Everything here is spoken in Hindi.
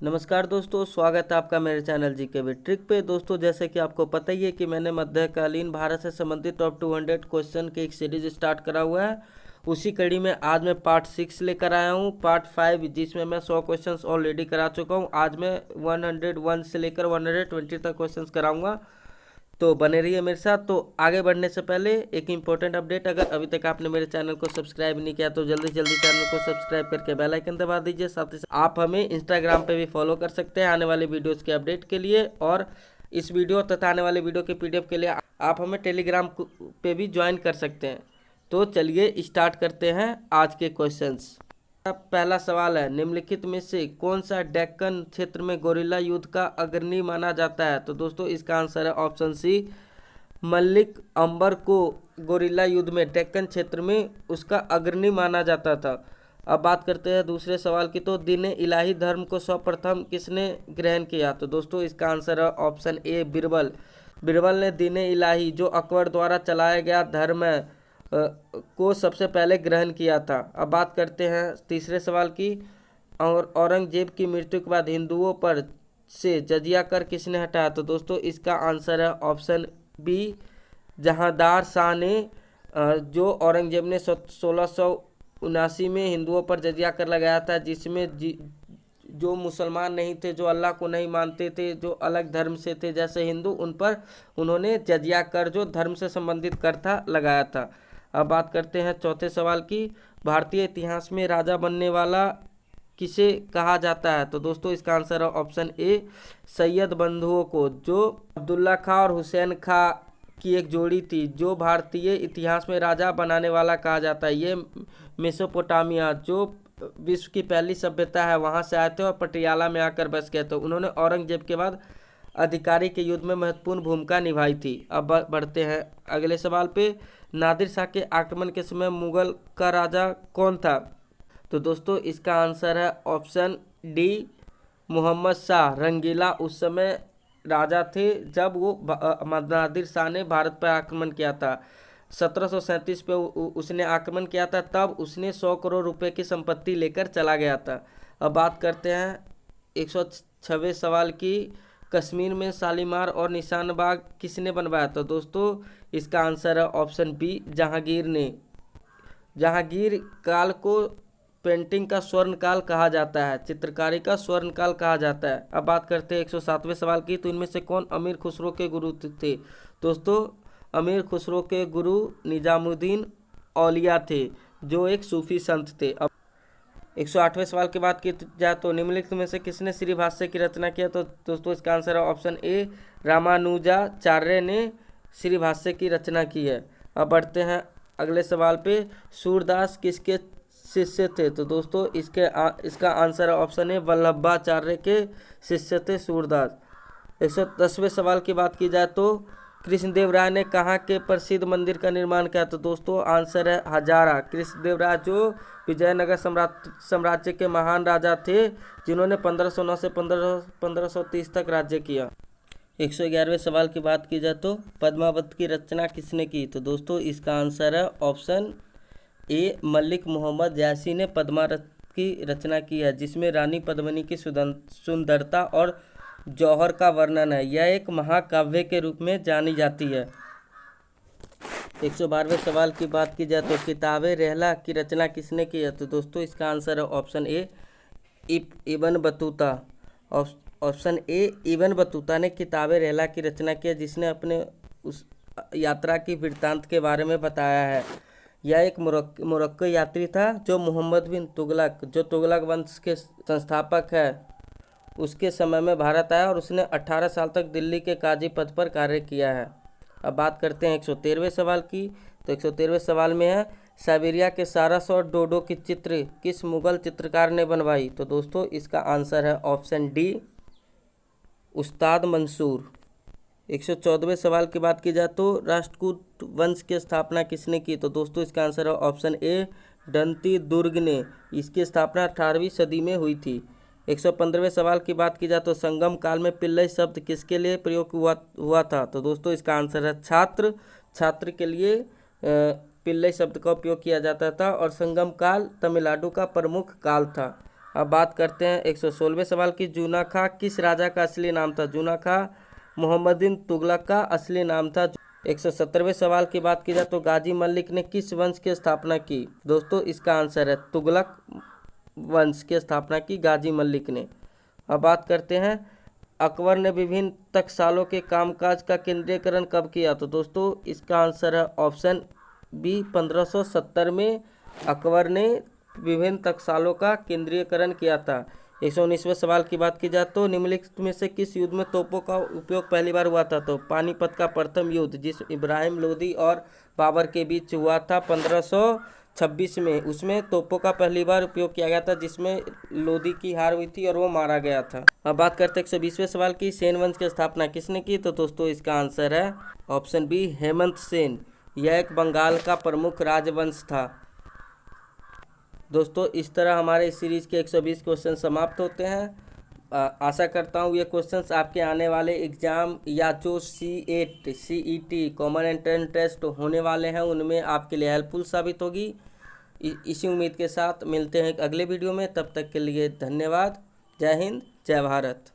नमस्कार दोस्तों, स्वागत है आपका मेरे चैनल जीके विद ट्रिक पे। दोस्तों, जैसे कि आपको पता ही है कि मैंने मध्यकालीन भारत से संबंधित टॉप 200 क्वेश्चन की एक सीरीज स्टार्ट करा हुआ है। उसी कड़ी में आज मैं पार्ट 6 लेकर आया हूँ, पार्ट 5, जिसमें मैं 100 क्वेश्चंस ऑलरेडी करा चुका हूँ। आज मैं 101 से लेकर 120 तक क्वेश्चंस कराऊंगा, तो बने रहिए मेरे साथ। तो आगे बढ़ने से पहले एक इम्पोर्टेंट अपडेट, अगर अभी तक आपने मेरे चैनल को सब्सक्राइब नहीं किया तो जल्दी जल्दी चैनल को सब्सक्राइब करके बेल आइकन दबा दीजिए। साथ ही साथ आप हमें इंस्टाग्राम पे भी फॉलो कर सकते हैं आने वाले वीडियोस के अपडेट के लिए, और इस वीडियो तथा आने वाले वीडियो के पीडीएफ के लिए आप हमें टेलीग्राम पे भी ज्वाइन कर सकते हैं। तो चलिए स्टार्ट करते हैं आज के क्वेश्चंस। पहला सवाल है, निम्नलिखित में से कौन सा डेक्कन क्षेत्र में गोरिल्ला युद्ध का अग्रणी माना जाता है? तो दोस्तों, इसका आंसर है ऑप्शन सी, मलिक अंबर को गोरिल्ला युद्ध में डेक्कन क्षेत्र में उसका अग्रणी माना जाता था। अब बात करते हैं दूसरे सवाल की। तो दीन इलाही धर्म को सर्वप्रथम किसने ग्रहण किया? तो दोस्तों, इसका आंसर है ऑप्शन ए, बिरबल। बिरबल ने दीन इलाही, जो अकबर द्वारा चलाया गया धर्म है, को सबसे पहले ग्रहण किया था। अब बात करते हैं तीसरे सवाल की। और औरंगजेब की मृत्यु के बाद हिंदुओं पर से जजिया कर किसने हटाया? तो दोस्तों, इसका आंसर है ऑप्शन बी, जहांदार शाह ने। जो औरंगजेब ने 1679 में हिंदुओं पर जजिया कर लगाया था, जिसमें जो मुसलमान नहीं थे, जो अल्लाह को नहीं मानते थे, जो अलग धर्म से थे जैसे हिंदू, उन पर उन्होंने जजिया कर, जो धर्म से संबंधित कर था, लगाया था। अब बात करते हैं चौथे सवाल की। भारतीय इतिहास में राजा बनने वाला किसे कहा जाता है? तो दोस्तों, इसका आंसर है ऑप्शन ए, सैयद बंधुओं को, जो अब्दुल्ला खां और हुसैन खां की एक जोड़ी थी, जो भारतीय इतिहास में राजा बनाने वाला कहा जाता है। ये मेसोपोटामिया, जो विश्व की पहली सभ्यता है, वहाँ से आए थे और पटियाला में आकर बस गए थे। उन्होंने औरंगजेब के बाद अधिकारी के युद्ध में महत्वपूर्ण भूमिका निभाई थी। अब बढ़ते हैं अगले सवाल पे। नादिर शाह के आक्रमण के समय मुगल का राजा कौन था? तो दोस्तों, इसका आंसर है ऑप्शन डी, मोहम्मद शाह रंगीला उस समय राजा थे जब वो नादिर शाह ने भारत पर आक्रमण किया था। 1737 पे उसने आक्रमण किया था, तब उसने 100 करोड़ रुपए की संपत्ति लेकर चला गया था। अब बात करते हैं 106वें सवाल की। कश्मीर में शालीमार और निशान बाग किसने बनवाया? तो दोस्तों, इसका आंसर है ऑप्शन बी, जहांगीर ने। जहांगीर काल को पेंटिंग का स्वर्ण काल कहा जाता है, चित्रकारी का स्वर्ण काल कहा जाता है। अब बात करते हैं 107वें सवाल की। तो इनमें से कौन अमीर खुसरो के गुरु थे? दोस्तों, अमीर खुसरो के गुरु निजामुद्दीन औलिया थे, जो एक सूफी संत थे। अब 108वें सवाल की बात की जाए तो निम्नलिखित में से किसने श्री भाष्य की रचना किया? तो दोस्तों, इसका आंसर है ऑप्शन ए, रामानुजाचार्य ने श्री भाष्य की रचना की है। अब बढ़ते हैं अगले सवाल पे। सूरदास किसके शिष्य थे? तो दोस्तों, इसका आंसर है ऑप्शन ए, वल्लभाचार्य के शिष्य थे सूरदास। 110वें सवाल की बात की जाए तो कृष्णदेव राय ने कहाँ के प्रसिद्ध मंदिर का निर्माण किया? तो दोस्तों, आंसर है हजारा। कृष्णदेव राय जो विजयनगर साम्राज्य के महान राजा थे, जिन्होंने 1509 से 1530 तक राज्य किया। 111वें सवाल की बात की जाए तो पद्मावत की रचना किसने की? तो दोस्तों, इसका आंसर है ऑप्शन ए, मलिक मोहम्मद जैसी ने पद्मावत की रचना की है, जिसमें रानी पद्मिनी की सुंदरता और जौहर का वर्णन है। यह एक महाकाव्य के रूप में जानी जाती है। 112वें सवाल की बात की जाए तो किताबे रहला की रचना किसने की है? तो दोस्तों, इसका आंसर है option A, Ibn Battuta. Option A, Ibn Battuta ने किताबे रहला की रचना की है, जिसने अपने उस यात्रा की वृत्तांत के बारे में बताया है। यह एक मोरक्को यात्री था, जो मोहम्मद बिन तुगलक, जो तुगलक वंश के संस्थापक है, उसके समय में भारत आया और उसने 18 साल तक दिल्ली के काजी पद पर कार्य किया है। अब बात करते हैं 113वें सवाल की। तो 113वें सवाल में है, साइबेरिया के सारस और डोडो की चित्र किस मुगल चित्रकार ने बनवाई? तो दोस्तों, इसका आंसर है ऑप्शन डी, उस्ताद मंसूर। 114वें सवाल की बात की जाए तो राष्ट्रकूट वंश की स्थापना किसने की? तो दोस्तों, इसका आंसर है ऑप्शन ए, दंती दुर्ग ने। इसकी स्थापना 18वीं सदी में हुई थी। 115वें सवाल की बात की जाए तो संगम काल में पिल्लई शब्द किसके लिए प्रयोग हुआ था? तो दोस्तों, इसका आंसर है छात्र। छात्र के लिए पिल्लई शब्द का उपयोग किया जाता था, और संगम काल तमिलनाडु का प्रमुख काल था। अब बात करते हैं 116वें सवाल की। जूना खां किस राजा का असली नाम था? जूना खां मोहम्मदिन तुगलक का असली नाम था। 117वें सवाल की बात की जाए तो गाजी मलिक ने किस वंश की स्थापना की? दोस्तों इसका आंसर है तुगलक वंश की स्थापना की गाजी मलिक ने। अब बात करते हैं अकबर ने विभिन्न टकसालों के कामकाज का केंद्रीकरण कब किया? तो दोस्तों इसका आंसर है ऑप्शन बी 1570 में अकबर ने विभिन्न टकसालों का केंद्रीकरण किया था। 119वें सवाल की बात की जाए तो निम्नलिखित में से किस युद्ध में तोपों का उपयोग पहली बार हुआ था? तो पानीपत का प्रथम युद्ध जिस इब्राहिम लोदी और बाबर के बीच हुआ था 1526 में, उसमें तोपों का पहली बार उपयोग किया गया था, जिसमें लोदी की हार हुई थी और वो मारा गया था। अब बात करते हैं 120वें सवाल की। सेन वंश की स्थापना किसने की? तो दोस्तों इसका आंसर है ऑप्शन बी हेमंत सेन। यह एक बंगाल का प्रमुख राजवंश था। दोस्तों इस तरह हमारे इस सीरीज़ के 120 क्वेश्चन समाप्त होते हैं। आशा करता हूँ ये क्वेश्चंस आपके आने वाले एग्ज़ाम या जो C8 CET common entrance test होने वाले हैं उनमें आपके लिए हेल्पफुल साबित होगी। इसी उम्मीद के साथ मिलते हैं एक अगले वीडियो में। तब तक के लिए धन्यवाद। जय हिंद, जय भारत।